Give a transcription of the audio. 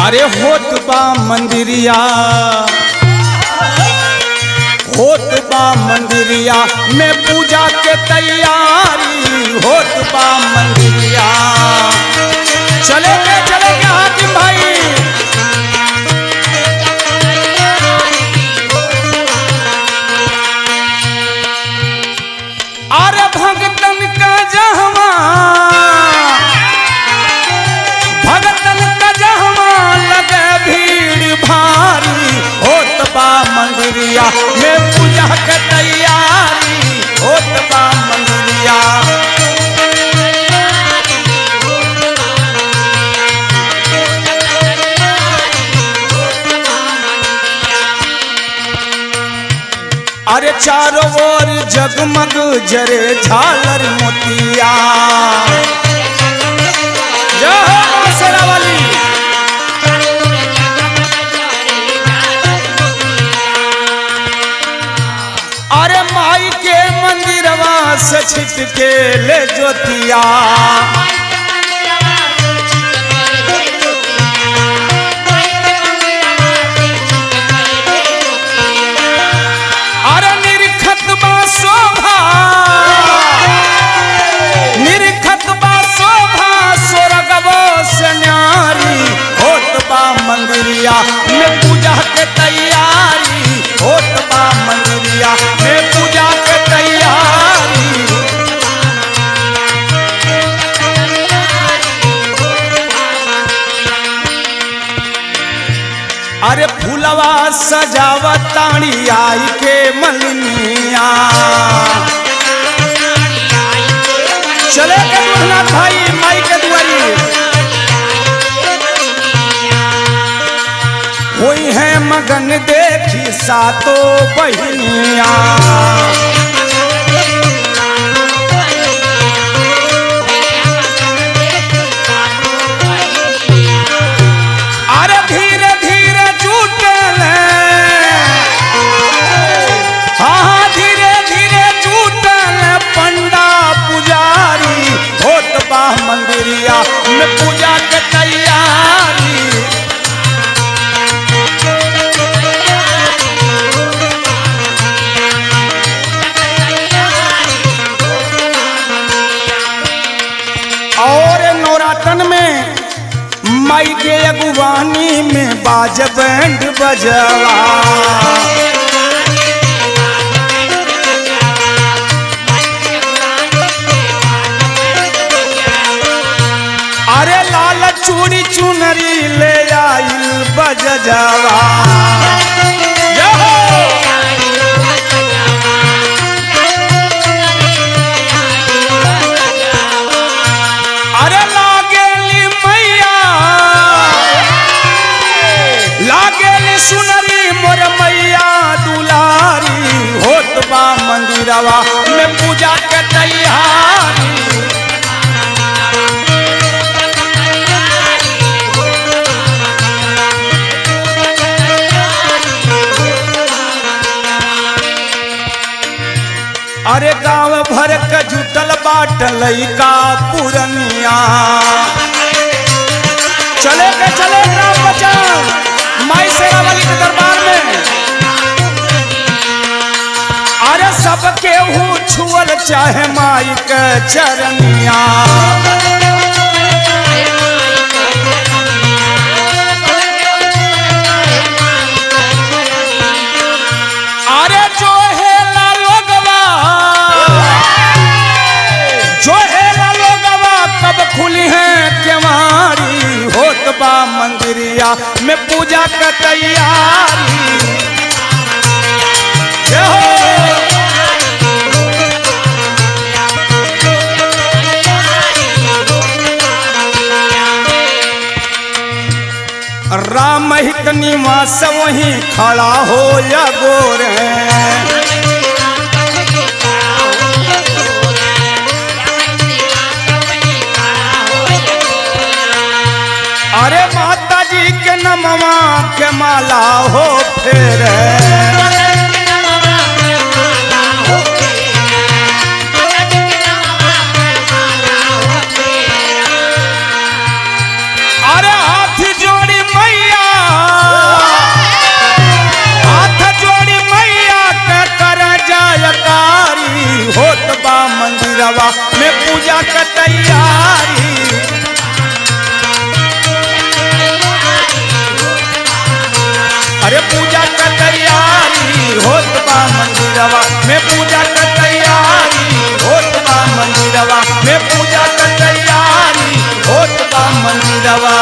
अरे होत बा मंदिरिया, होत बा मंदिरिया में पूजा के तैयारी, होत बा मंदिरिया। चलेंगे चलेंगे हाकिम भाई। अरे भगतन का जहवा, भगतन का जहवा लगे भीड़ भारी, होत बा मंदिरिया में पूजा के तैयारी, होत बा मंदिरिया। अरे चारों ओर जगमग जरे झालर मोतिया, जय हो शेरा वाली। अरे माई के मंदिरवा से छिटके ले ज्योतिया, मंदिरिया में पूजा के तैयारी, होत बा मंदिरिया में पूजा के तैयारी। अरे फूलवा सजावतानी आई के मलिनिया, चले के बुढ़नाथ भाई माई के दुआरी। हुई है मगन देखी सातो बहिनिया, अरे धीरे धीरे जुटल, हाँ धीरे धीरे जुटल पंडा पुजारी, होत बा मंदिरिया में पूजा के तैयारी। और नवरात्रन में माई के अगुवानी में बाज बैंड बजवा, अरे लाल चूड़ी चुनरी ले आइल बजवा। सुनरी मोर मैया दुलारी, होत बा मंदिरवा में पूजा के तैयारी। अरे गांव भर के जुटल बाट लइका पुरनिया, चले के चले ग्राम बचाओ माई शेरा वाली के दरबार में। अरे सबके हूँ छुअल चाहे माई के चरनिया, अरे जो है ला लोगवा, जो है ला लोगवा कब खुली है केवाड़ी, होत बा मंदिरिया में पूजा का तैयारी। राम हित निवास वहीं खड़ा हो या गोरे, अरे माता जी के नमवा के माला हो फेर, अरे हाथ जोड़ी मैया मंदिरवा में पूजा का तैयारी। अरे पूजा का तैयारी होत बा मंदिरवा में पूजा का तैयारी होत बा मंदिरवा में पूजा का तैयारी होत बा मंदिरवा।